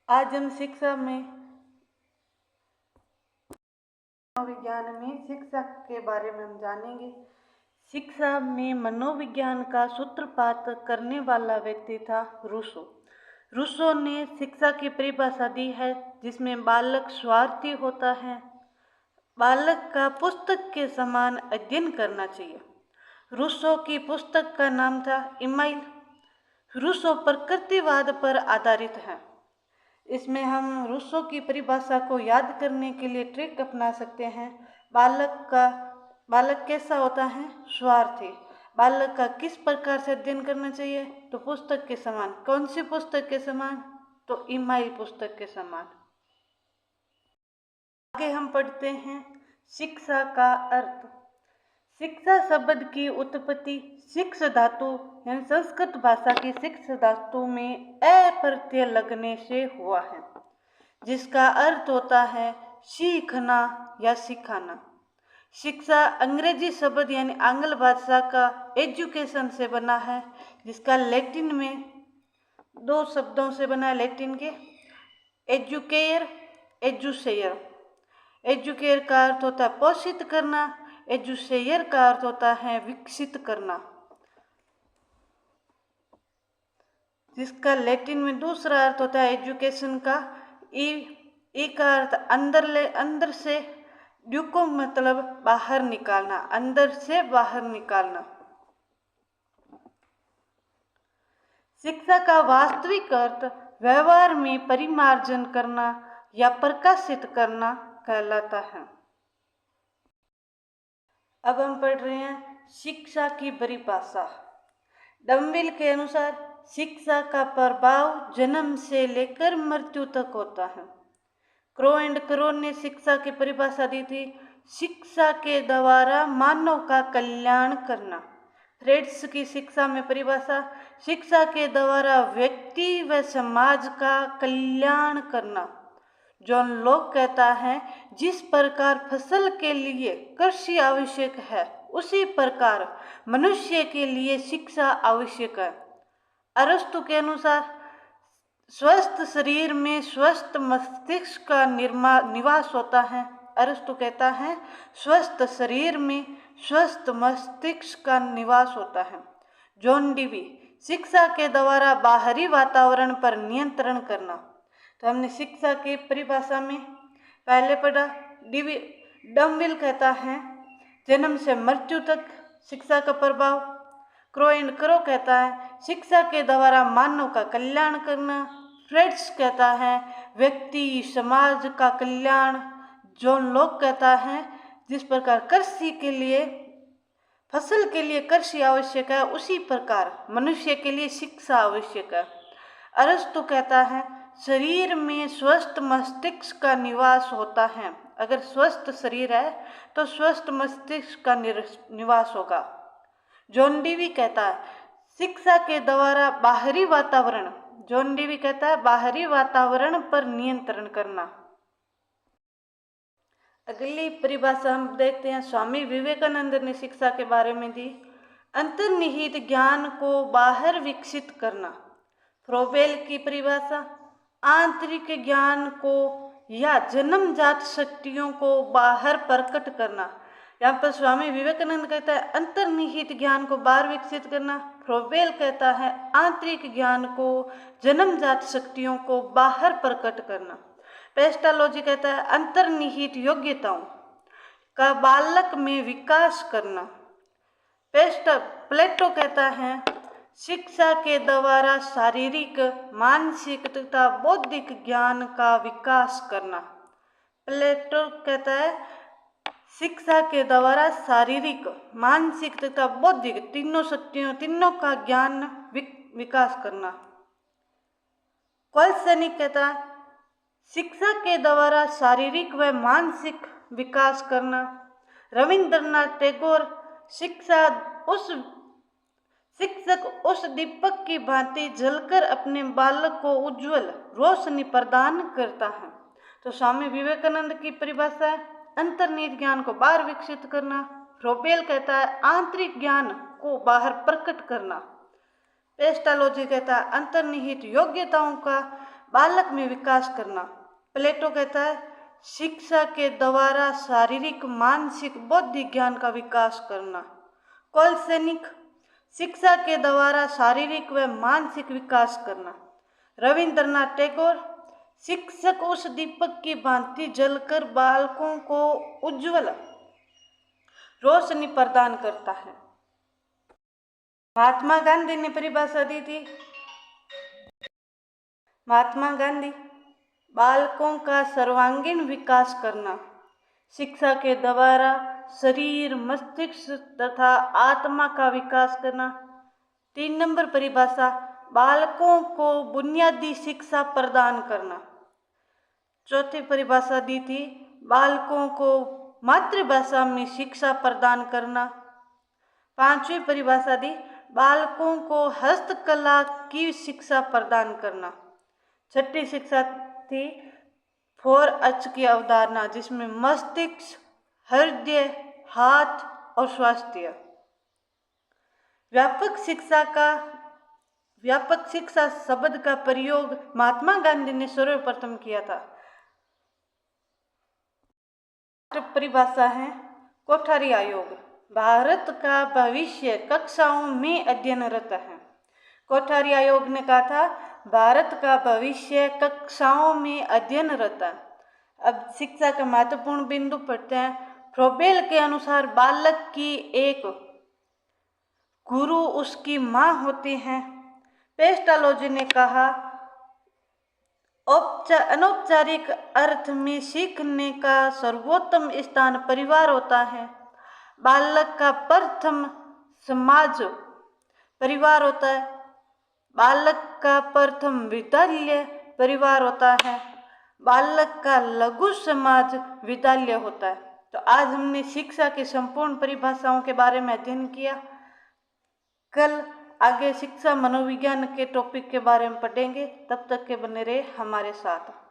आज हम मनोविज्ञान में शिक्षा के बारे में हम जानेंगे। शिक्षा में मनोविज्ञान का सूत्रपात करने वाला व्यक्ति था रूसो। रूसो ने शिक्षा की परिभाषा दी है जिसमें बालक स्वार्थी होता है, बालक का पुस्तक के समान अध्ययन करना चाहिए। रूसो की पुस्तक का नाम था इमाइल। रूसो प्रकृतिवाद पर आधारित है। इसमें हम रूसो की परिभाषा को याद करने के लिए ट्रिक अपना सकते हैं। बालक कैसा होता है? स्वार्थी। बालक का किस प्रकार से अध्ययन करना चाहिए? तो पुस्तक के समान। कौन सी पुस्तक के समान? तो इमाइल पुस्तक के समान। आगे हम पढ़ते हैं शिक्षा का अर्थ। शिक्षा शब्द की उत्पत्ति शिक्ष धातु यानी संस्कृत भाषा की शिक्ष धातु में अ प्रत्यय लगने से हुआ है, जिसका अर्थ होता है सीखना या सिखाना। शिक्षा अंग्रेजी शब्द यानी आंग्ल भाषा का एजुकेशन से बना है, जिसका लैटिन में दो शब्दों से बना है। लैटिन के एजुकेयर, एजुसेयर। एजुकेयर का अर्थ होता है पोषित करना, एजुसेयर का अर्थ होता है विकसित करना, जिसका लैटिन में दूसरा अर्थ होता है एजुकेशन का ई का अर्थ अंदर से, ड्यूको मतलब बाहर निकालना, अंदर से बाहर निकालना। शिक्षा का वास्तविक अर्थ व्यवहार में परिमार्जन करना या प्रकाशित करना कहलाता है। अब हम पढ़ रहे हैं शिक्षा की परिभाषा। डम्बिल के अनुसार शिक्षा का प्रभाव जन्म से लेकर मृत्यु तक होता है। क्रो एंड क्रो ने शिक्षा की परिभाषा दी थी, शिक्षा के द्वारा मानव का कल्याण करना। फ्रेड्स की शिक्षा में परिभाषा, शिक्षा के द्वारा व्यक्ति व समाज का कल्याण करना। जॉन लॉक कहता है, जिस प्रकार फसल के लिए कृषि आवश्यक है उसी प्रकार मनुष्य के लिए शिक्षा आवश्यक है। अरस्तु के अनुसार स्वस्थ शरीर में स्वस्थ मस्तिष्क का निवास होता है। अरस्तु कहता है स्वस्थ शरीर में स्वस्थ मस्तिष्क का निवास होता है। जॉन डीवी शिक्षा के द्वारा बाहरी वातावरण पर नियंत्रण करना। तो हमने शिक्षा की परिभाषा में पहले पढ़ा, डम्बिल कहता है जन्म से मृत्यु तक शिक्षा का प्रभाव। क्रो एंड क्रो कहता है शिक्षा के द्वारा मानव का कल्याण करना। फ्रेड्स कहता है व्यक्ति समाज का कल्याण। जॉन लॉक कहता है जिस प्रकार कृषि के लिए फसल के लिए कृषि आवश्यक है उसी प्रकार मनुष्य के लिए शिक्षा आवश्यक है। अरस्तु कहता है शरीर में स्वस्थ मस्तिष्क का निवास होता है। अगर स्वस्थ शरीर है तो स्वस्थ मस्तिष्क का निवास होगा। जॉन डीवी कहता है शिक्षा के द्वारा बाहरी वातावरण, जॉन डीवी कहता है बाहरी वातावरण पर नियंत्रण करना। अगली परिभाषा हम देखते हैं, स्वामी विवेकानंद ने शिक्षा के बारे में दी, अंतर्निहित ज्ञान को बाहर विकसित करना। फ्रोबेल की परिभाषा, आंतरिक ज्ञान को या जन्मजात शक्तियों को बाहर प्रकट करना। यहाँ पर स्वामी विवेकानंद कहता है अंतर्निहित ज्ञान को बाहर विकसित करना। फ्रोबेल कहता है आंतरिक ज्ञान को जन्मजात शक्तियों को बाहर प्रकट करना। पेस्टालॉजी कहता है अंतर्निहित योग्यताओं का बालक में विकास करना। प्लेटो कहता है शिक्षा के द्वारा शारीरिक, मानसिक तथा बौद्धिक ज्ञान का विकास करना। प्लेटो कहता है शिक्षा के द्वारा शारीरिक, मानसिक तथा बौद्धिक तीनों का ज्ञान विकास करना। कोल्सनिक कहता है शिक्षा के द्वारा शारीरिक व मानसिक विकास करना। रविंद्रनाथ टैगोर शिक्षक उस दीपक की भांति जलकर अपने बालक को उज्जवल रोशनी प्रदान करता है। तो स्वामी विवेकानंद की परिभाषा है अंतर्निहित ज्ञान को बाहर विकसित करना। फ्रोबेल कहता है आंतरिक ज्ञान को बाहर प्रकट करना। पेस्टालॉजी कहता है अंतर्निहित योग्यताओं का बालक में विकास करना। प्लेटो कहता है शिक्षा के द्वारा शारीरिक, मानसिक, बौद्धिक ज्ञान का विकास करना। कोलसेनिक शिक्षा के द्वारा शारीरिक व मानसिक विकास करना। रविंद्रनाथ टैगोर शिक्षक उस दीपक की भांति जलकर बालकों को उज्ज्वल रोशनी प्रदान करता है। महात्मा गांधी ने परिभाषा दी थी। महात्मा गांधी बालकों का सर्वांगीण विकास करना, शिक्षा के द्वारा शरीर, मस्तिष्क तथा आत्मा का विकास करना। 3 नंबर परिभाषा बालकों को बुनियादी शिक्षा प्रदान करना। चौथी परिभाषा दी थी बालकों को मातृभाषा में शिक्षा प्रदान करना। 5वीं परिभाषा दी बालकों को हस्तकला की शिक्षा प्रदान करना। 6ठी शिक्षा थी 4H की अवधारणा, जिसमें मस्तिष्क, हृदय, हाथ और स्वास्थ्य। व्यापक शिक्षा शब्द का प्रयोग महात्मा गांधी ने सर्वप्रथम किया था। परिभाषा है कोठारी आयोग, भारत का भविष्य कक्षाओं में अध्ययनरत है। कोठारी आयोग ने कहा था भारत का भविष्य कक्षाओं में अध्ययनरत है। अब शिक्षा का महत्वपूर्ण बिंदु पढ़ते हैं। फ्रोबेल के अनुसार बालक की एक गुरु उसकी माँ होती है। पेस्टालोजी ने कहा अनौपचारिक अर्थ में सीखने का सर्वोत्तम स्थान परिवार होता है। बालक का प्रथम समाज परिवार होता है। बालक का प्रथम विद्यालय परिवार होता है। बालक का लघु समाज विद्यालय होता है। तो आज हमने शिक्षा की संपूर्ण परिभाषाओं के बारे में अध्ययन किया। कल आगे शिक्षा मनोविज्ञान के टॉपिक के बारे में पढ़ेंगे। तब तक के बने रहे हमारे साथ।